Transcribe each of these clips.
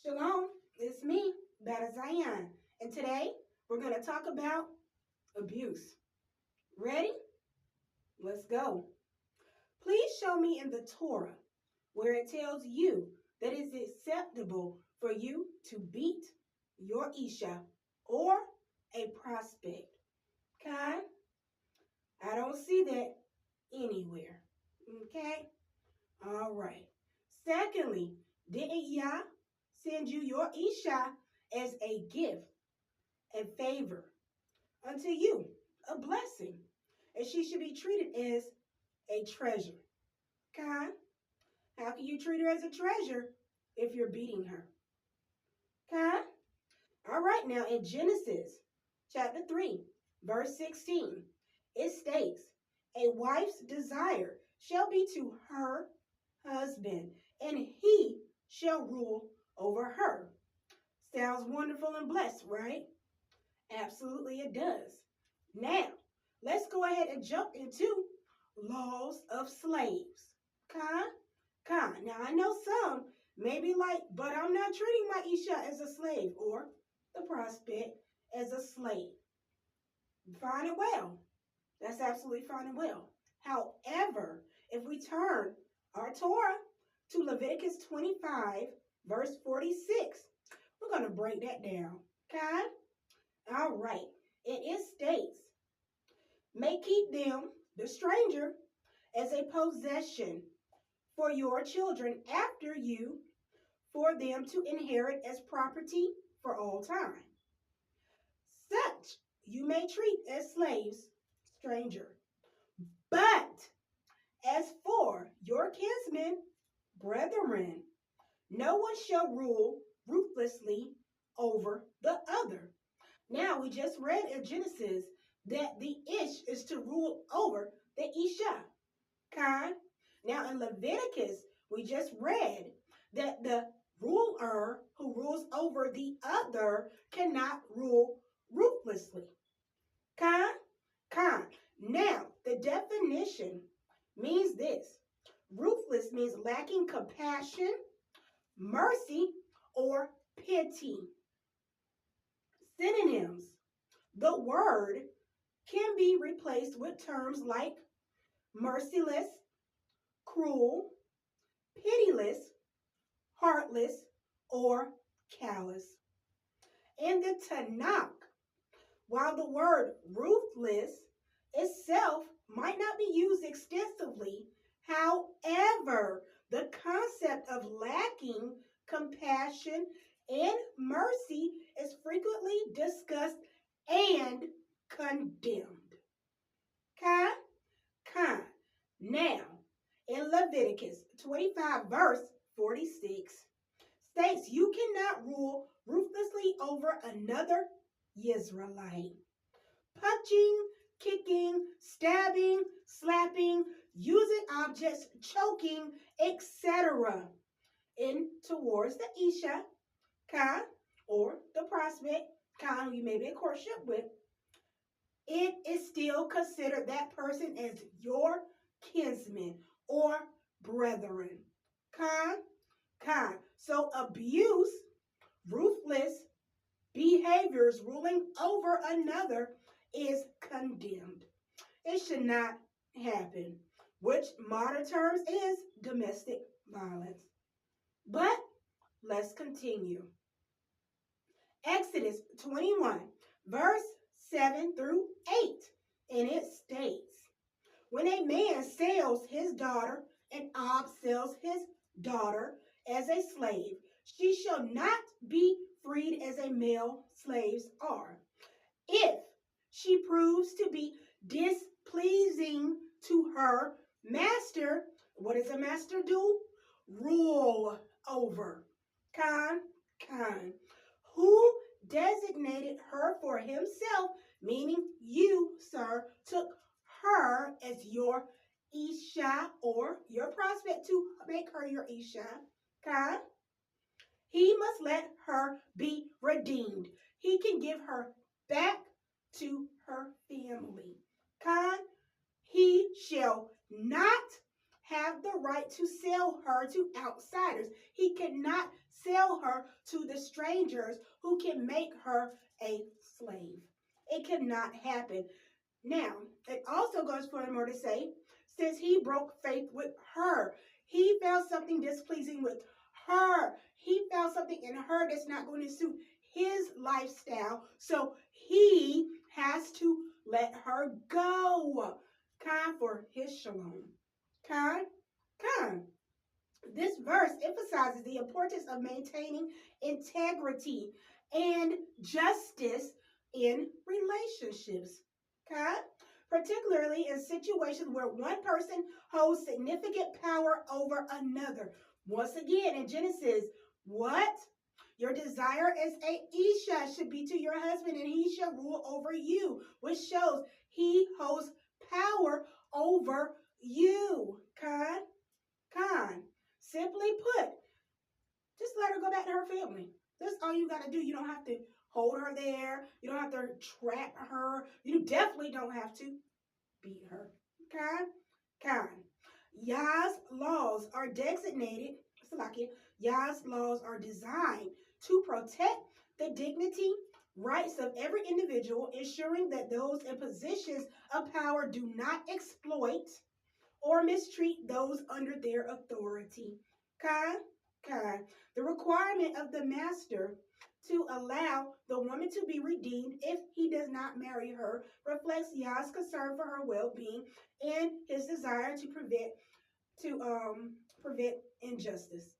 Shalom, it's me, Baht Zion, and today we're going to talk about abuse. Ready? Let's go. Please show me in the Torah where it tells you that it's acceptable for you to beat your Isha or a prospect. Okay? I don't see that anywhere. Okay? All right. Secondly, didn't Yah send you your Isha as a gift, a favor unto you, a blessing, and she should be treated as a treasure? Okay? How can you treat her as a treasure if you're beating her? Okay? All right, now in Genesis chapter 3, verse 16, it states, a wife's desire shall be to her husband, and he shall rule over her. Sounds wonderful and blessed, right? Absolutely it does. Now, let's go ahead and jump into laws of slaves. Now, I know some may be like, but I'm not treating my Isha as a slave or the prospect as a slave. Fine and well. That's absolutely fine and well. However, if we turn our Torah to Leviticus 25, verse 46, we're going to break that down. Okay? All right. And it states, may keep them, the stranger, as a possession for your children after you, for them to inherit as property for all time. Such you may treat as slaves, stranger. But as for your kinsmen, brethren, no one shall rule ruthlessly over the other. Now, we just read in Genesis that the Ish is to rule over the Isha. Okay? Now, in Leviticus, we just read that the ruler who rules over the other cannot rule ruthlessly. Okay? Now, the definition means this. Ruthless means lacking compassion, mercy, or pity. Synonyms. The word can be replaced with terms like merciless, cruel, pitiless, heartless, or callous. In the Tanakh, while the word ruthless itself might not be used extensively, however, the concept of lacking compassion and mercy is frequently discussed and condemned. Now, in Leviticus 25, verse 46, states you cannot rule ruthlessly over another Israelite. Punching, kicking, stabbing, slapping, using objects, choking, etc. in towards the Isha, or the prospect, who you may be in courtship with, it is still considered that person as your kinsman or brethren. So abuse, ruthless behaviors ruling over another is condemned. It should not happen, which modern terms is domestic violence. But let's continue. Exodus 21, verse 7 through 8, and it states, when a man sells his daughter, and Ob sells his daughter as a slave, she shall not be freed as a male slaves are. If she proves to be displeasing to her master, what does a master do? Rule over. Who designated her for himself, meaning you, sir, took her as your Isha or your prospect to make her your Isha. He must let her be redeemed. He can give her back to her family. He shall not have the right to sell her to outsiders. He cannot sell her to the strangers who can make her a slave. It cannot happen. Now, it also goes furthermore to say, since he broke faith with her, he found something displeasing with her. He found something in her that's not going to suit his lifestyle. So he has to let her go. Kind for his shalom. Kind, kind. This verse emphasizes the importance of maintaining integrity and justice in relationships. Okay? Particularly in situations where one person holds significant power over another. Once again, in Genesis, what? Your desire as a Isha should be to your husband, and he shall rule over you, which shows he holds power over you. Con, con. Simply put, just let her go back to her family. That's all you got to do. You don't have to hold her there. You don't have to trap her. You definitely don't have to beat her. Okay? Kind. Yah's laws are designated, Yah's laws are designed to protect the dignity, rights of every individual, ensuring that those in positions of power do not exploit or mistreat those under their authority. Kind, kind. The requirement of the master to allow the woman to be redeemed if he does not marry her reflects Yah's concern for her well-being and his desire to prevent injustice.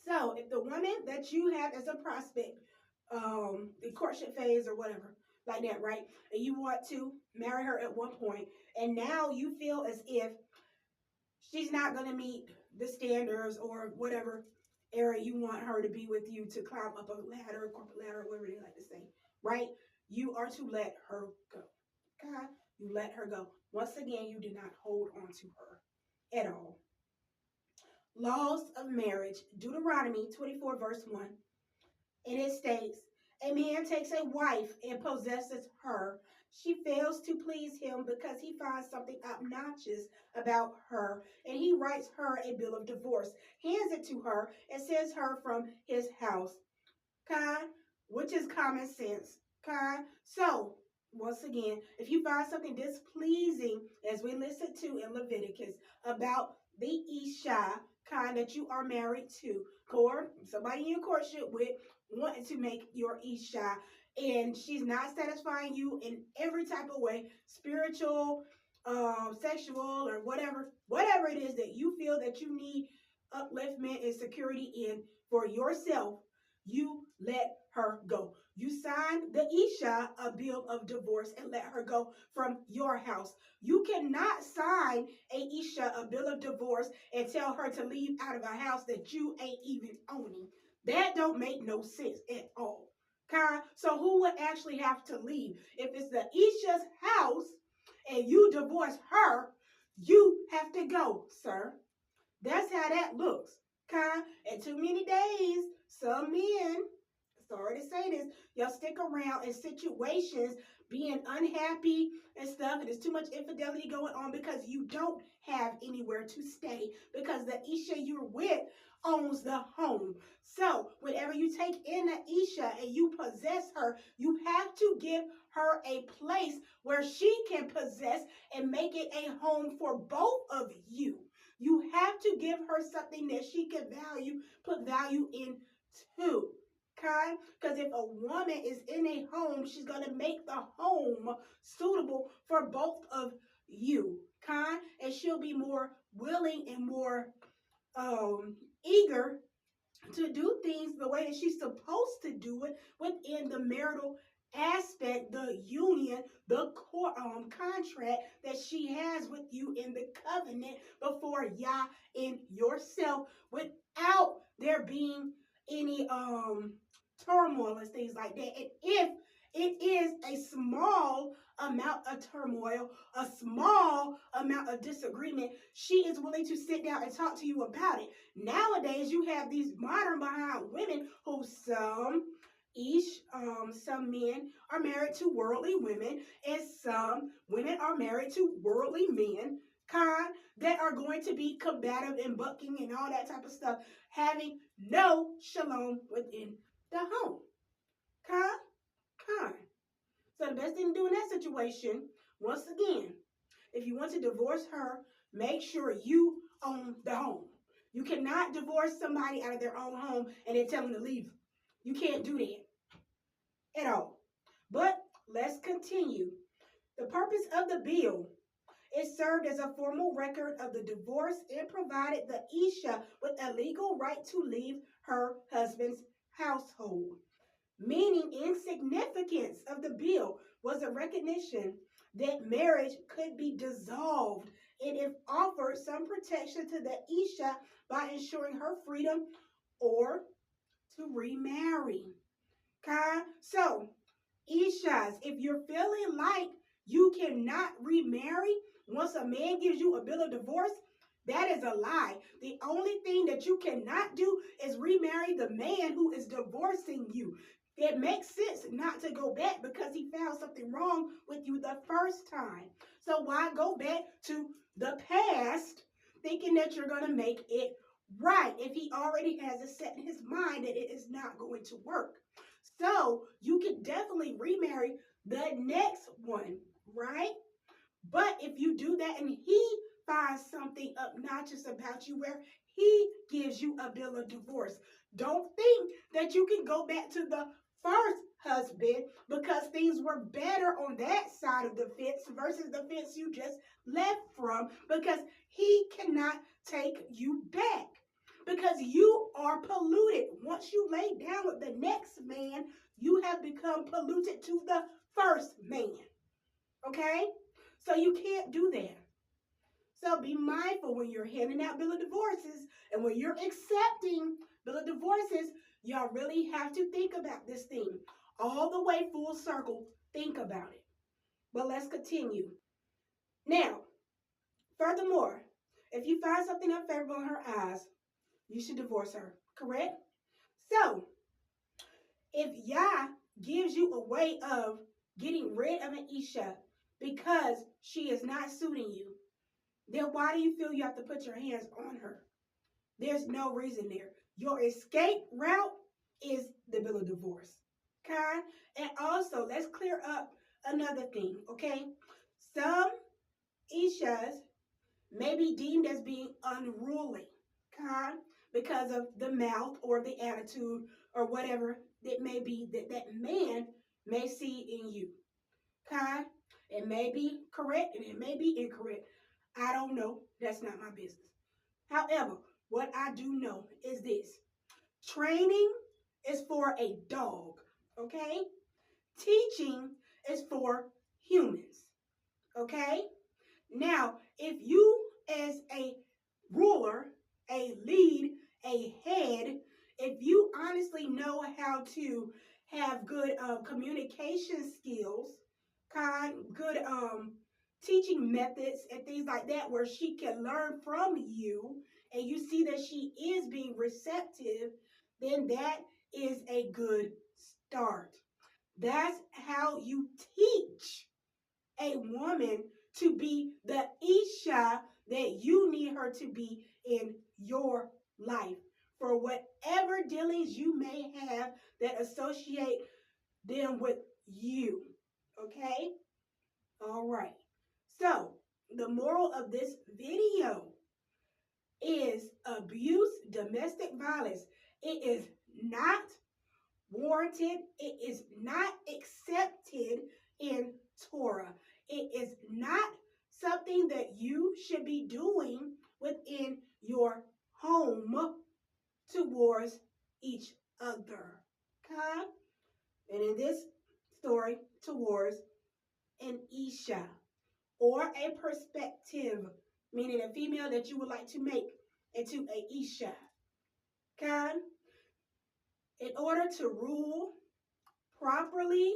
So if the woman that you have as a prospect, the courtship phase or whatever, like that, right? And you want to marry her at one point, and now you feel as if she's not going to meet the standards or whatever area you want her to be with you to climb up a ladder, corporate ladder, whatever they like to say, right? You are to let her go. Okay? You let her go. Once again, you do not hold on to her at all. Laws of marriage, Deuteronomy 24, verse 1. And it states, a man takes a wife and possesses her. She fails to please him because he finds something obnoxious about her, and he writes her a bill of divorce, hands it to her, and sends her from his house. Kind, which is common sense. Kind. So, once again, if you find something displeasing, as we listened to in Leviticus, about the Isha, kind, that you are married to, or somebody in your courtship with, wanting to make your Isha, and she's not satisfying you in every type of way, spiritual, sexual, or whatever it is that you feel that you need upliftment and security in for yourself, you let her go. You sign the Isha a bill of divorce and let her go from your house. You cannot sign a Isha a bill of divorce and tell her to leave out of a house that you ain't even owning. That don't make no sense at all. Okay? So who would actually have to leave? If it's the Isha's house and you divorce her, you have to go, sir. That's how that looks. Okay? And too many days, some men, sorry to say this, y'all stick around in situations being unhappy and stuff, and there's too much infidelity going on because you don't have anywhere to stay because the Isha you're with owns the home. So whenever you take in the Isha and you possess her, you have to give her a place where she can possess and make it a home for both of you. You have to give her something that she can put value into. Okay? Because if a woman is in a home, she's going to make the home suitable for both of you. Okay? And she'll be more willing and more eager to do things the way that she's supposed to do it within the marital aspect, the union, the contract that she has with you in the covenant before Yah and yourself, without there being any turmoil and things like that. And if it is a small amount of turmoil, a small amount of disagreement, she is willing to sit down and talk to you about it. Nowadays, you have these modern behind women who some men are married to worldly women, and some women are married to worldly men. that are going to be combative and bucking and all that type of stuff, having no shalom within the home. Con. So the best thing to do in that situation, once again, if you want to divorce her, make sure you own the home. You cannot divorce somebody out of their own home and then tell them to leave. You can't do that at all. But let's continue. The purpose of the bill, it served as a formal record of the divorce and provided the Isha with a legal right to leave her husband's household. Meaning insignificance of the bill was a recognition that marriage could be dissolved and if offered some protection to the Isha by ensuring her freedom or to remarry. Okay? So, Ishas, if you're feeling like you cannot remarry once a man gives you a bill of divorce, that is a lie. The only thing that you cannot do is remarry the man who is divorcing you. It makes sense not to go back because he found something wrong with you the first time. So why go back to the past thinking that you're going to make it right if he already has it set in his mind that it is not going to work? So you can definitely remarry the next one, right? But if you do that and he finds something obnoxious about you where he gives you a bill of divorce, don't think that you can go back to the first husband because things were better on that side of the fence versus the fence you just left from, because he cannot take you back because you are polluted. Once you lay down with the next man, you have become polluted to the first man. Okay? So you can't do that. So be mindful when you're handing out bill of divorces and when you're accepting bill of divorces, y'all really have to think about this thing. All the way full circle, think about it. But let's continue. Now, furthermore, if you find something unfavorable in her eyes, you should divorce her, correct? So, if Yah gives you a way of getting rid of an Isha because she is not suiting you, then why do you feel you have to put your hands on her? There's no reason there. Your escape route is the bill of divorce. Okay? And also, let's clear up another thing, okay? Some Ishas may be deemed as being unruly, okay? Because of the mouth or the attitude or whatever it may be that man may see in you. Okay? It may be correct and it may be incorrect. I don't know. That's not my business. However, what I do know is this. Training is for a dog, okay? Teaching is for humans, okay? Now, if you as a ruler, a lead, a head, if you honestly know how to have good communication skills, good teaching methods and things like that where she can learn from you and you see that she is being receptive, then that is a good start. That's how you teach a woman to be the Isha that you need her to be in your life for whatever dealings you may have that associate them with you. Okay? All right. So, the moral of this video is abuse, domestic violence. It is not warranted. It is not accepted in Torah. It is not something that you should be doing within your home towards each other. Okay? And in this story, towards an Isha or a perspective, meaning a female that you would like to make into a Isha. Okay? In order to rule properly,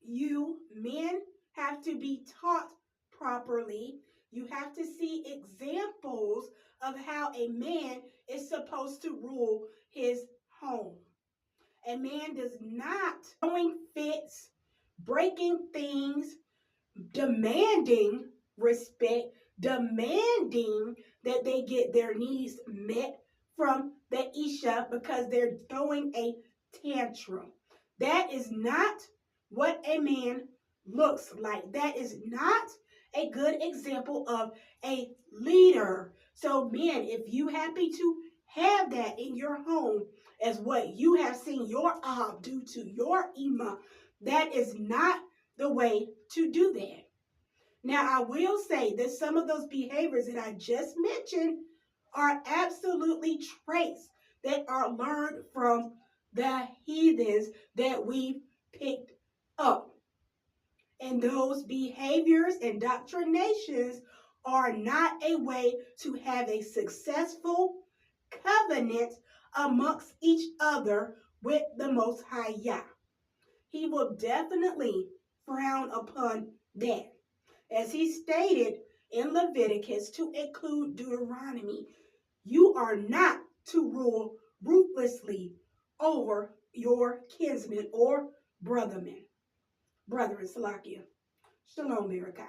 you men have to be taught properly. You have to see examples of how a man is supposed to rule his home. A man does not throwing fits, breaking things, demanding respect demanding that they get their needs met from the Isha because they're throwing a tantrum. That is not what a man looks like. That is not a good example of a leader. So, men, if you happy to have that in your home as what you have seen your Ab do to your Ima, that is not the way to do that. Now, I will say that some of those behaviors that I just mentioned are absolutely traits that are learned from the heathens that we picked up. And those behaviors and doctrinations are not a way to have a successful covenant amongst each other with the Most High Yah. He will definitely frown upon that. As he stated in Leviticus to include Deuteronomy, you are not to rule ruthlessly over your kinsmen or brethren. Brethren, Salakia. Shalom, Mirakai.